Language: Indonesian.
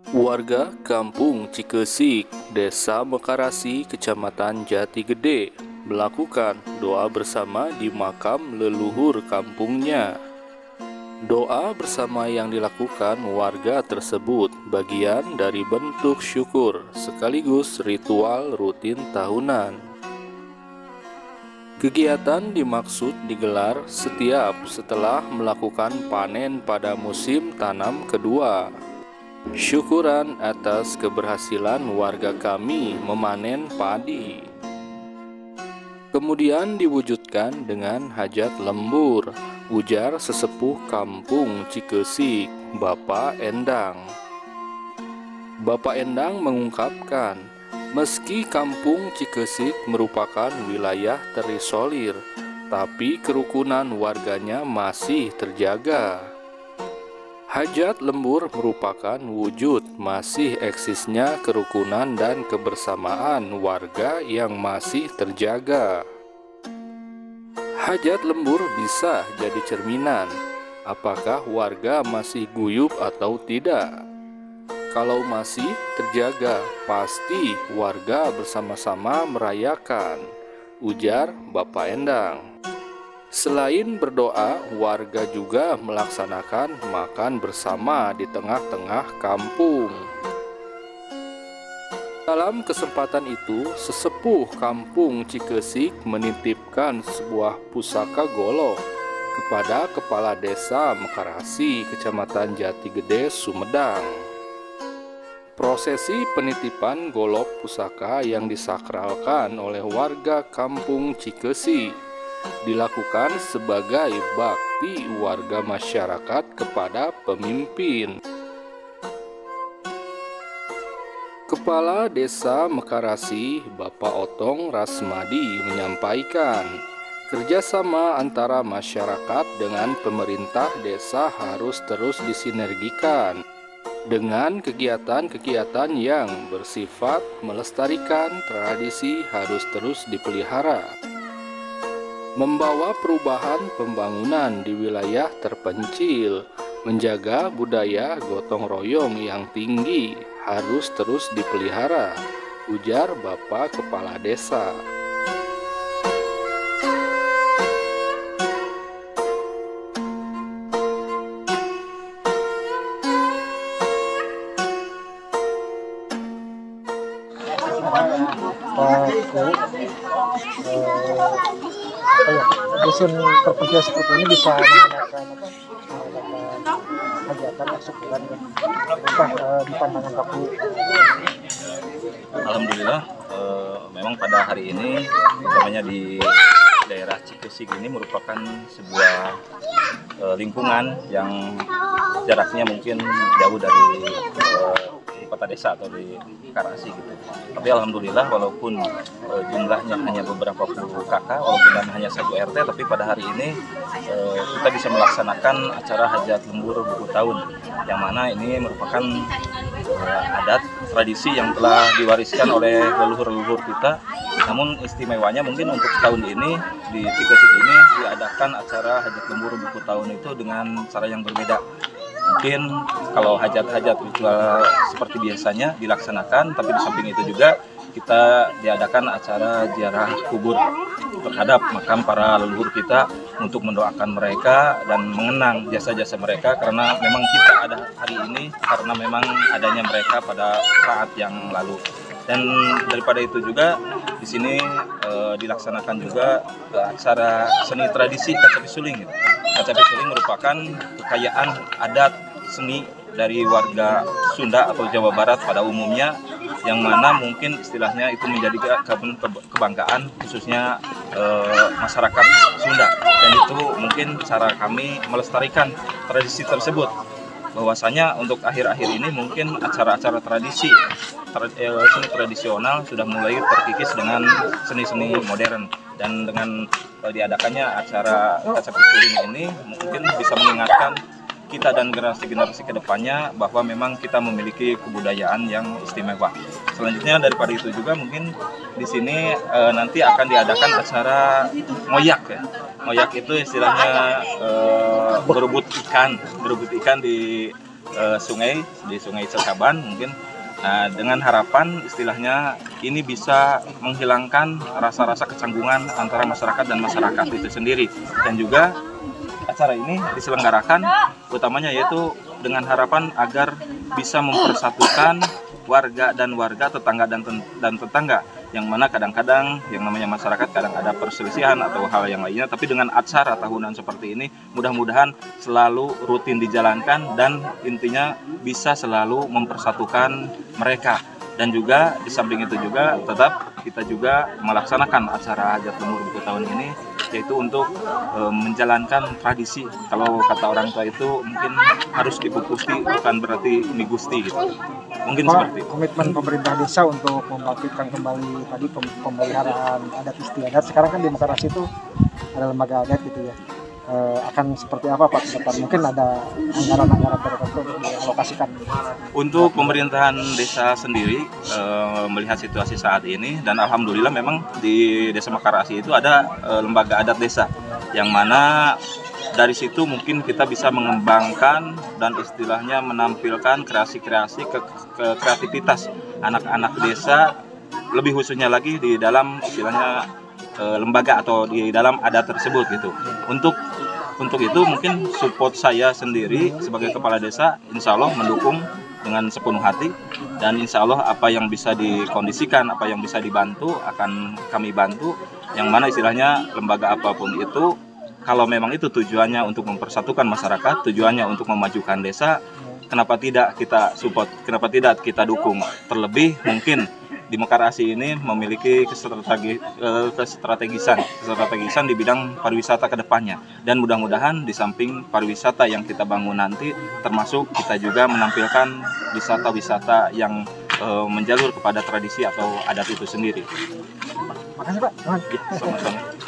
Warga Kampung Cikesik, Desa Mekarasi, Kecamatan Jatigede melakukan doa bersama di makam leluhur kampungnya. Doa bersama yang dilakukan warga tersebut bagian dari bentuk syukur sekaligus ritual rutin tahunan. Kegiatan dimaksud digelar setiap setelah melakukan panen pada musim tanam kedua. Syukuran atas keberhasilan warga kami memanen padi. Kemudian diwujudkan dengan hajat lembur, ujar sesepuh Kampung Cikesik, Bapak Endang. Bapak Endang mengungkapkan, meski Kampung Cikesik merupakan wilayah terisolir, tapi kerukunan warganya masih terjaga. Hajat lembur merupakan wujud masih eksisnya kerukunan dan kebersamaan warga yang masih terjaga. Hajat lembur bisa jadi cerminan, apakah warga masih guyup atau tidak. Kalau masih terjaga, pasti warga bersama-sama merayakan, ujar Bapak Endang. Selain berdoa, warga juga melaksanakan makan bersama di tengah-tengah kampung. Dalam kesempatan itu, sesepuh Kampung Cikesik menitipkan sebuah pusaka golok kepada Kepala Desa Mekarasi, Kecamatan Jatigede, Sumedang. Prosesi penitipan golok pusaka yang disakralkan oleh warga Kampung Cikesik dilakukan sebagai bakti warga masyarakat kepada pemimpin. Kepala Desa Mekarasi, Bapak Otong Rasmadi menyampaikan, kerjasama antara masyarakat dengan pemerintah desa harus terus disinergikan dengan kegiatan-kegiatan yang bersifat melestarikan tradisi harus terus dipelihara. Membawa perubahan pembangunan di wilayah terpencil, menjaga budaya gotong royong yang tinggi harus terus dipelihara, ujar Bapak Kepala Desa. Dusun terpencil seperti ini bisa mengadakan hajatan syukuran ya. Di pandangan Pak Bu. Alhamdulillah, memang pada hari ini, utamanya di daerah Cikesik ini merupakan sebuah lingkungan yang jaraknya mungkin jauh dari kota desa atau di Karasi gitu. Tapi alhamdulillah walaupun jumlahnya hanya beberapa puluh kakak, walaupun hanya satu RT, tapi pada hari ini kita bisa melaksanakan acara hajat lembur buku tahun, yang mana ini merupakan adat tradisi yang telah diwariskan oleh leluhur-leluhur kita. Namun istimewanya mungkin untuk tahun ini di Cikesik ini diadakan acara hajat lembur buku tahun itu dengan cara yang berbeda. Mungkin kalau hajat-hajat ritual seperti biasanya dilaksanakan, tapi di samping itu juga kita diadakan acara ziarah kubur terhadap makam para leluhur kita untuk mendoakan mereka dan mengenang jasa-jasa mereka, karena memang kita ada hari ini karena memang adanya mereka pada saat yang lalu. Dan daripada itu juga di sini dilaksanakan juga acara seni tradisi Kacapi Suling. Kacapi Suling merupakan kekayaan adat seni dari warga Sunda atau Jawa Barat pada umumnya, yang mana mungkin istilahnya itu menjadi kebanggaan khususnya masyarakat Sunda. Dan itu mungkin cara kami melestarikan tradisi tersebut. Bahwasanya untuk akhir-akhir ini mungkin acara-acara tradisi seni tradisional sudah mulai terkikis dengan seni-seni modern, dan dengan diadakannya acara Kacapi Suling ini mungkin bisa mengingatkan kita dan generasi-generasi kedepannya bahwa memang kita memiliki kebudayaan yang istimewa. Selanjutnya daripada itu juga mungkin di sini nanti akan diadakan acara ngoyak ya. Ngoyak itu istilahnya berebut ikan di sungai di Sungai Sekaban mungkin. Nah, dengan harapan istilahnya ini bisa menghilangkan rasa-rasa kecanggungan antara masyarakat dan masyarakat itu sendiri. Dan juga acara ini diselenggarakan utamanya yaitu dengan harapan agar bisa mempersatukan warga dan warga, tetangga dan tetangga, yang mana kadang-kadang yang namanya masyarakat kadang ada perselisihan atau hal yang lainnya, tapi dengan acara tahunan seperti ini mudah-mudahan selalu rutin dijalankan dan intinya bisa selalu mempersatukan mereka. Dan juga di samping itu juga tetap kita juga melaksanakan acara hajat lemur buku tahun ini, yaitu untuk menjalankan tradisi. Kalau kata orang tua itu mungkin harus dipupusti, bukan berarti migusti gitu. Mungkin Pak, seperti itu. komitmen pemerintah desa untuk membangkitkan kembali tadi pemeliharaan adat istiadat. Sekarang kan di Mekaras itu ada lembaga adat gitu ya. Akan seperti apa Pak ke depan? Mungkin ada anggaran-anggaran tertentu untuk dialokasikan. Untuk pemerintahan desa sendiri melihat situasi saat ini, dan alhamdulillah memang di Desa Mekarasi itu ada lembaga adat desa, yang mana dari situ mungkin kita bisa mengembangkan dan istilahnya menampilkan kreasi-kreasi kreativitas anak-anak desa, lebih khususnya lagi di dalam istilahnya lembaga atau di dalam adat tersebut gitu. Untuk itu mungkin support saya sendiri sebagai kepala desa insya Allah mendukung dengan sepenuh hati, dan insya Allah apa yang bisa dikondisikan, apa yang bisa dibantu akan kami bantu, yang mana istilahnya lembaga apapun itu kalau memang itu tujuannya untuk mempersatukan masyarakat, tujuannya untuk memajukan desa, kenapa tidak kita support, kenapa tidak kita dukung. Terlebih mungkin di Mekarasi ini memiliki kestrategisan di bidang pariwisata ke depannya. Dan mudah-mudahan di samping pariwisata yang kita bangun nanti, termasuk kita juga menampilkan wisata-wisata yang menjalur kepada tradisi atau adat itu sendiri. Makasih Pak. Ya, sama-sama.